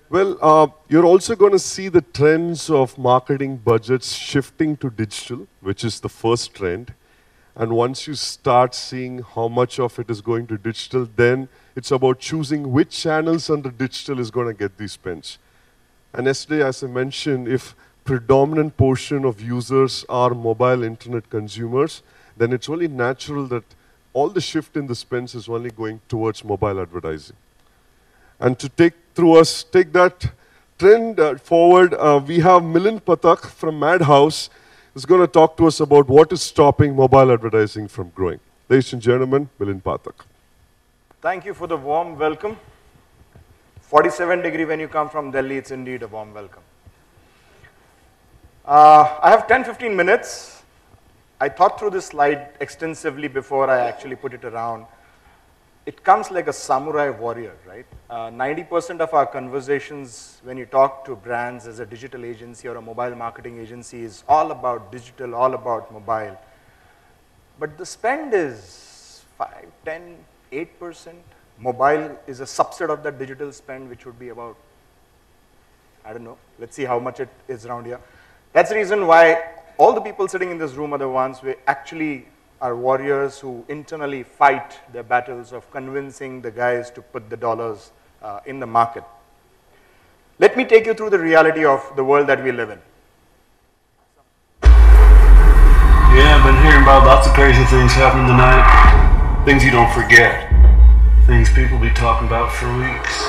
Well, you're also going to see the trends of marketing budgets shifting to digital, which is the first trend. And once you start seeing how much of it is going to digital, then it's about choosing which channels under digital is going to get these spends. And yesterday, as I mentioned, if predominant portion of users are mobile internet consumers, then it's only natural that all the shift in the spends is only going towards mobile advertising. And to take that trend forward, we have Milind Pathak from Madhouse who's going to talk to us about what is stopping mobile advertising from growing. Ladies and gentlemen, Milind Pathak. Thank you for the warm welcome. 47 degrees when you come from Delhi, it's indeed a warm welcome. I have 10-15 minutes. I thought through this slide extensively before I actually put it around. It comes like a samurai warrior, right? 90% of our conversations when you talk to brands as a digital agency or a mobile marketing agency is all about digital, all about mobile. But the spend is 5, 10, 8%. Mobile is a subset of that digital spend, which would be about, I don't know, let's see how much it is around here. That's the reason why all the people sitting in this room are the ones who actually are warriors who internally fight their battles of convincing the guys to put the dollars in the market. Let me take you through the reality of the world that we live in. Yeah, I've been hearing about lots of crazy things happening tonight. Things you don't forget. Things people be talking about for weeks.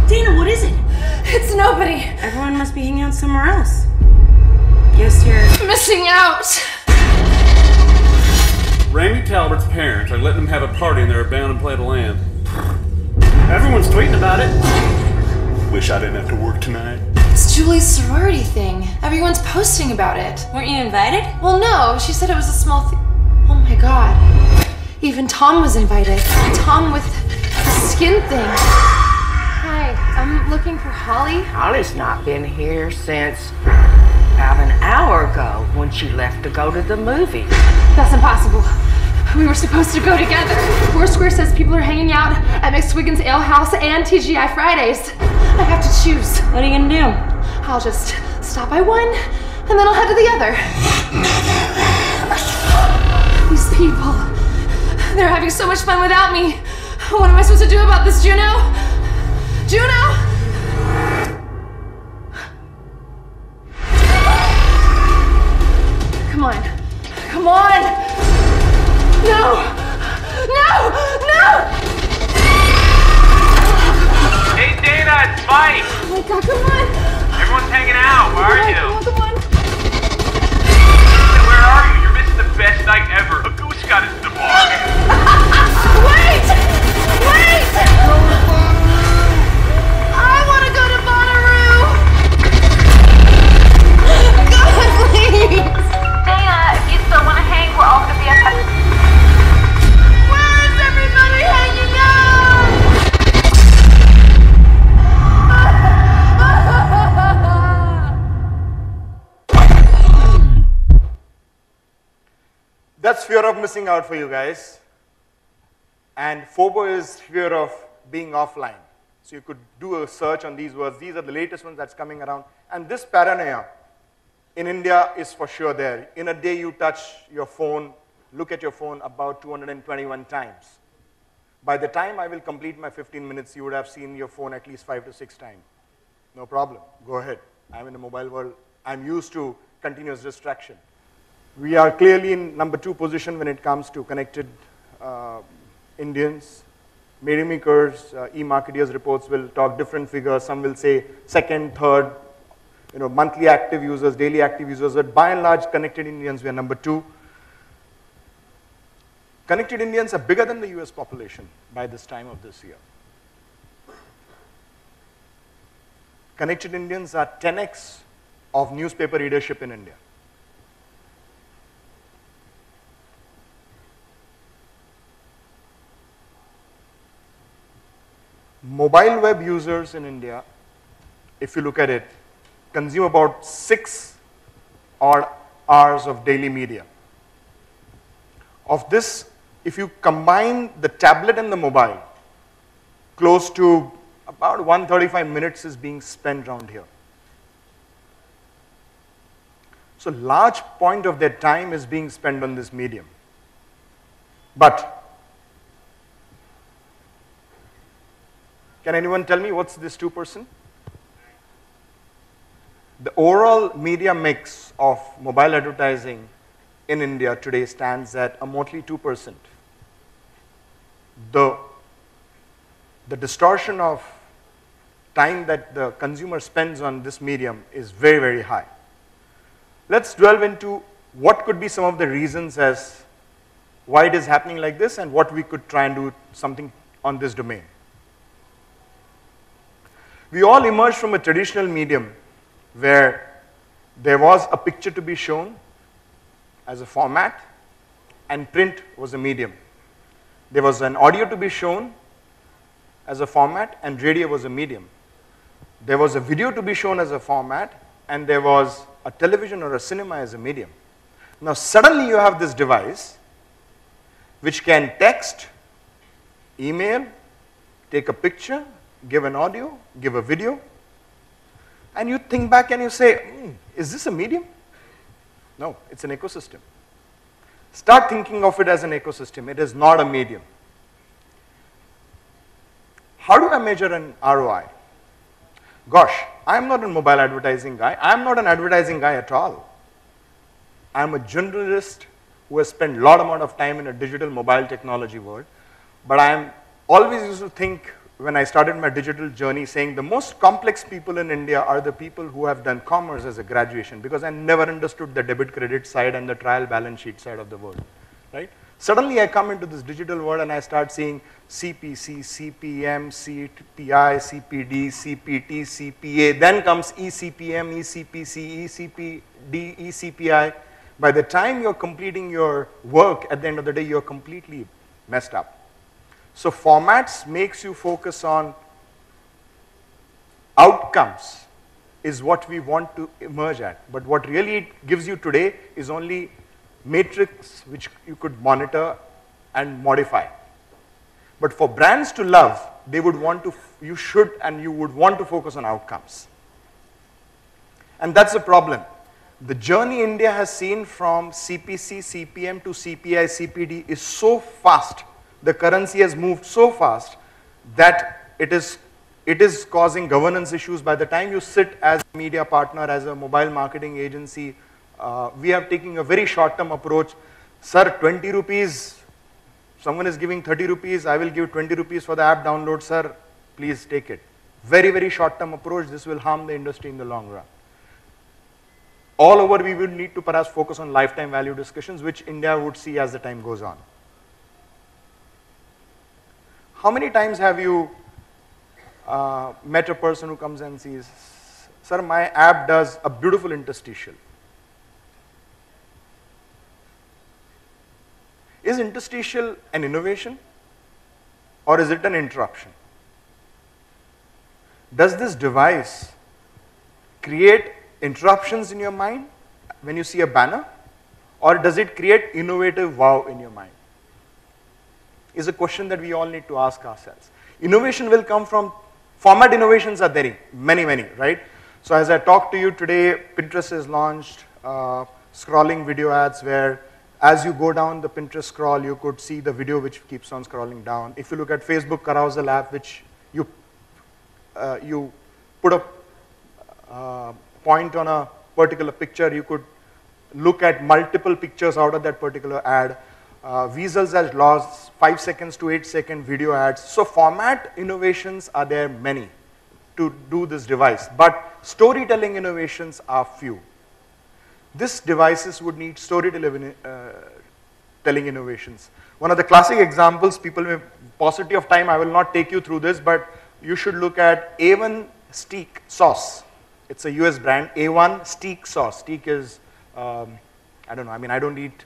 Dana, what is it? It's nobody. Everyone must be hanging out somewhere else. Guess you're Missing out. Randy Talbert's parents are letting him have a party and they're bound and play the land. Everyone's tweeting about it. Wish I didn't have to work tonight. It's Julie's sorority thing. Everyone's posting about it. Weren't you invited? Well, no. She said it was a small thing. Oh my god. Even Tom was invited. Tom with the skin thing. Hi, I'm looking for Holly. Holly's not been here since about an hour ago when she left to go to the movie. That's impossible. We were supposed to go together. Foursquare says people are hanging out at McSwiggan's Ale House and TGI Fridays. I have to choose. What are you gonna do? I'll just stop by one, and then I'll head to the other. These people, they're having so much fun without me. What am I supposed to do about this, Juno? Juno! Come on. Come on! No! No! No! Hey Dana, it's Mike! Oh my god, come on! Everyone's hanging out, where are you? Come on. Where are you? You're missing the best night ever. A goose got into the bar. Wait! Wait! I want to go to Bonnaroo! God, please! Dana, if you still want to hang, we're all going to be at Where's everybody hanging out? That's fear of missing out for you guys. And FOBO is fear of being offline. So you could do a search on these words. These are the latest ones that's coming around. And this paranoia in India is for sure there. In a day you touch your phone, look at your phone about 221 times. By the time I will complete my 15 minutes, you would have seen your phone at least 5 to 6 times. No problem, go ahead. I'm in the mobile world. I'm used to continuous distraction. We are clearly in number 2 position when it comes to connected Indians. Media-makers, e-marketers reports will talk different figures. Some will say second, third, monthly active users, daily active users. But by and large, connected Indians, we are number 2. Connected Indians are bigger than the US population by this time of this year. Connected Indians are 10x of newspaper readership in India. Mobile web users in India, if you look at it, consume about 6 odd hours of daily media. Of this, if you combine the tablet and the mobile, close to about 135 minutes is being spent around here. So large point of their time is being spent on this medium. But can anyone tell me what's this 2%? The overall media mix of mobile advertising in India today stands at a motley 2%. The distortion of time that the consumer spends on this medium is very, very high. Let's delve into what could be some of the reasons as why it is happening like this and what we could try and do something on this domain. We all emerged from a traditional medium where there was a picture to be shown as a format and print was a medium. There was an audio to be shown as a format and radio was a medium. There was a video to be shown as a format and there was a television or a cinema as a medium. Now suddenly you have this device which can text, email, take a picture, give an audio, give a video, and you think back and you say, is this a medium? No, it's an ecosystem. Start thinking of it as an ecosystem. It is not a medium. How do I measure an ROI? Gosh, I'm not a mobile advertising guy. I'm not an advertising guy at all. I'm a generalist who has spent a lot amount of time in a digital mobile technology world. But I'm always used to think when I started my digital journey saying the most complex people in India are the people who have done commerce as a graduation because I never understood the debit credit side and the trial balance sheet side of the world, right? Suddenly I come into this digital world and I start seeing CPC, CPM, CPI, CPD, CPT, CPA, then comes eCPM, eCPC, eCPD, eCPI. By the time you're completing your work, at the end of the day, you're completely messed up. So formats makes you focus on outcomes is what we want to emerge at. But what really it gives you today is only matrix which you could monitor and modify. But for brands to love, they would want to, you should and you would want to focus on outcomes. And that's the problem. The journey India has seen from CPC, CPM to CPI, CPD is so fast. The currency has moved so fast that it is causing governance issues. By the time you sit as a media partner, as a mobile marketing agency, we are taking a very short-term approach. Sir, 20 rupees, someone is giving 30 rupees, I will give 20 rupees for the app download, sir, please take it. Very, very short-term approach, this will harm the industry in the long run. All over, we will need to perhaps focus on lifetime value discussions, which India would see as the time goes on. How many times have you met a person who comes and says, sir, my app does a beautiful interstitial. Is interstitial an innovation or is it an interruption? Does this device create interruptions in your mind when you see a banner, or does it create innovative wow in your mind? Is a question that we all need to ask ourselves. Innovation will come from, format innovations are there, many, right? So as I talk to you today, Pinterest has launched scrolling video ads where as you go down the Pinterest scroll, you could see the video which keeps on scrolling down. If you look at Facebook carousel app, which you put a point on a particular picture, you could look at multiple pictures out of that particular ad. Weasels has lost 5 seconds to 8 second video ads. So format innovations are there many to do this device, but storytelling innovations are few. These devices would need storytelling innovations. One of the classic examples, people may, paucity of time, I will not take you through this, but you should look at A1 steak sauce. It's a US brand, A1 steak sauce. Steak is, I don't know, I mean, I don't eat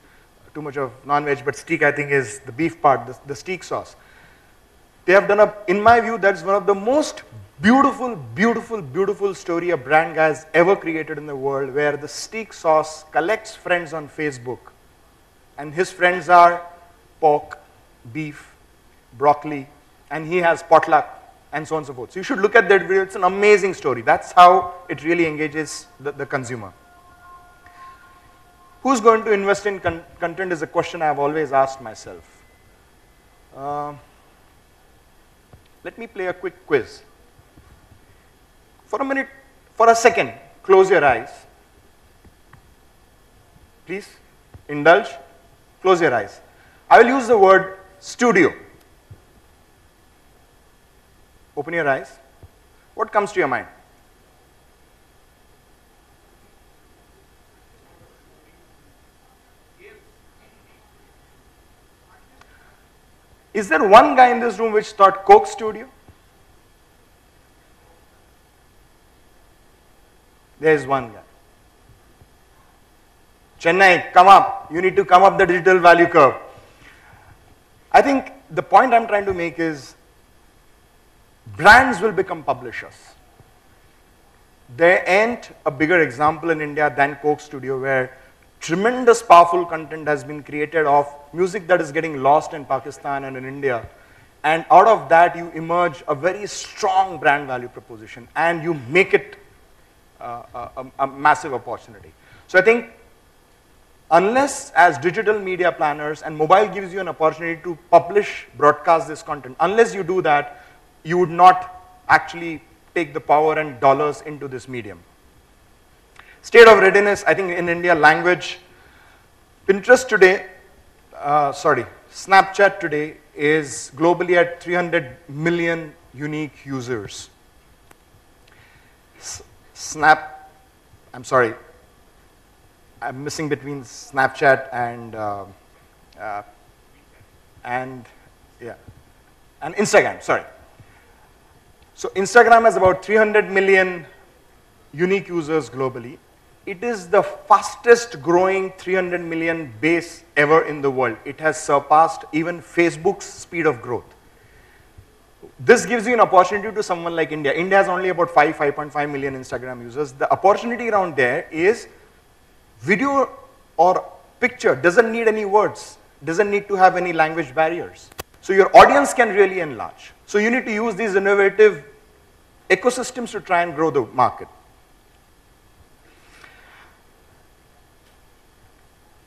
too much of non-veg, but steak I think is the beef part, the steak sauce. They have done in my view, that's one of the most beautiful story a brand guy has ever created in the world, where the steak sauce collects friends on Facebook, and his friends are pork, beef, broccoli, and he has potluck and so on and so forth. So you should look at that video. It's an amazing story. That's how it really engages the consumer. Who's going to invest in content is a question I've always asked myself. Let me play a quick quiz. For a minute, for a second, close your eyes. Please, indulge, close your eyes. I will use the word studio. Open your eyes. What comes to your mind? Is there one guy in this room which thought Coke Studio? There is one guy. Chennai, come up. You need to come up the digital value curve. I think the point I'm trying to make is brands will become publishers. There ain't a bigger example in India than Coke Studio, where tremendous powerful content has been created of music that is getting lost in Pakistan and in India. And out of that, you emerge a very strong brand value proposition, and you make it a massive opportunity. So I think unless as digital media planners, and mobile gives you an opportunity to publish, broadcast this content, unless you do that, you would not actually take the power and dollars into this medium. State of readiness, I think in India, language. Pinterest today, Snapchat today is globally at 300 million unique users. I'm missing between Snapchat and Instagram, sorry. So Instagram has about 300 million unique users globally. It is the fastest growing 300 million base ever in the world. It has surpassed even Facebook's speed of growth. This gives you an opportunity to someone like India. India has only about 5.5 million Instagram users. The opportunity around there is video or picture doesn't need any words, doesn't need to have any language barriers. So your audience can really enlarge. So you need to use these innovative ecosystems to try and grow the market.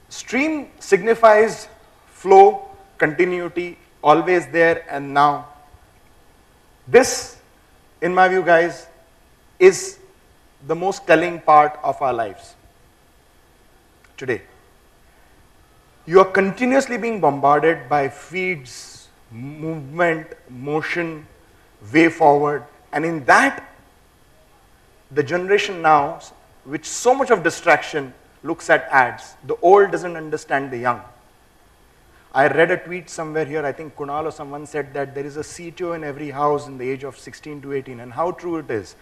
Stream signifies flow, continuity, always there and now. This, in my view, guys, is the most telling part of our lives today. You are continuously being bombarded by feeds, movement, motion, way forward, and in that, the generation now, with so much of distraction, looks at ads. The old doesn't understand the young. I read a tweet somewhere here, I think Kunal or someone said that there is a CTO in every house in the age of 16 to 18, and how true it is.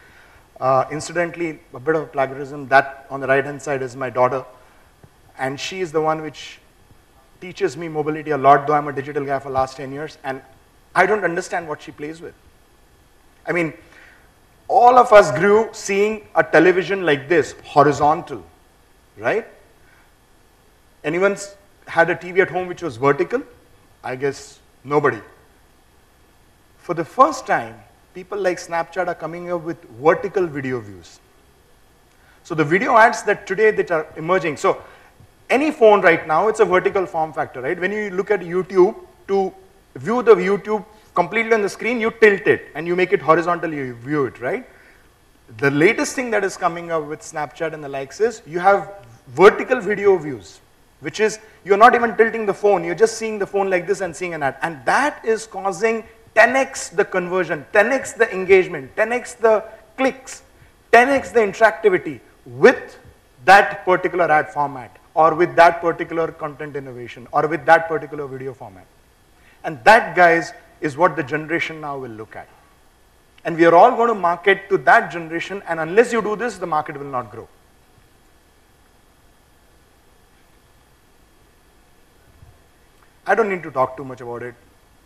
Incidentally, a bit of plagiarism, that on the right hand side is my daughter, and she is the one which teaches me mobility a lot, though I'm a digital guy for the last 10 years, and I don't understand what she plays with. I mean, all of us grew seeing a television like this, horizontal, right? Anyone's had a TV at home which was vertical? I guess nobody. For the first time, people like Snapchat are coming up with vertical video views. So the video ads that today that are emerging, so any phone right now, it's a vertical form factor, right? When you look at YouTube, to view the YouTube completely on the screen, you tilt it and you make it horizontal, you view it, right? The latest thing that is coming up with Snapchat and the likes is you have vertical video views, which is you're not even tilting the phone, you're just seeing the phone like this and seeing an ad. And that is causing 10x the conversion, 10x the engagement, 10x the clicks, 10x the interactivity with that particular ad format, or with that particular content innovation, or with that particular video format. And that, guys, is what the generation now will look at. And we are all going to market to that generation, and unless you do this, the market will not grow. I don't need to talk too much about it.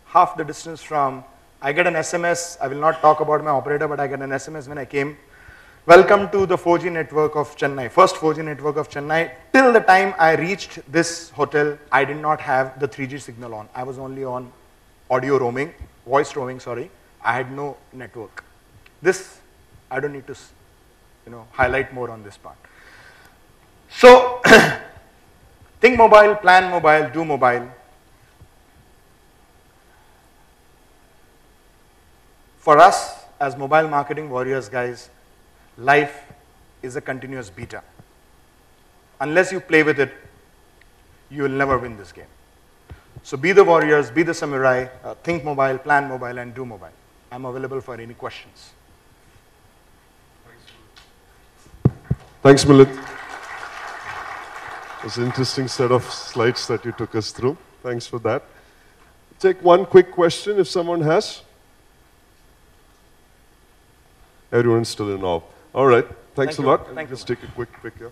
Half the distance from, I get an SMS, I will not talk about my operator, but I get an SMS when I came. Welcome to the 4G network of Chennai, first 4G network of Chennai. Till the time I reached this hotel, I did not have the 3G signal on. I was only on audio roaming, voice roaming, sorry, I had no network. This, I don't need to highlight more on this part. So, think mobile, plan mobile, do mobile. For us, as mobile marketing warriors, guys, life is a continuous beta. Unless you play with it, you will never win this game. So be the warriors, be the samurai, think mobile, plan mobile, and do mobile. I'm available for any questions. Thanks, Milind. It was an interesting set of slides that you took us through. Thanks for that. Take one quick question if someone has. Everyone's still in awe. All right. Thanks a lot. Thank you. Just take a quick pic here.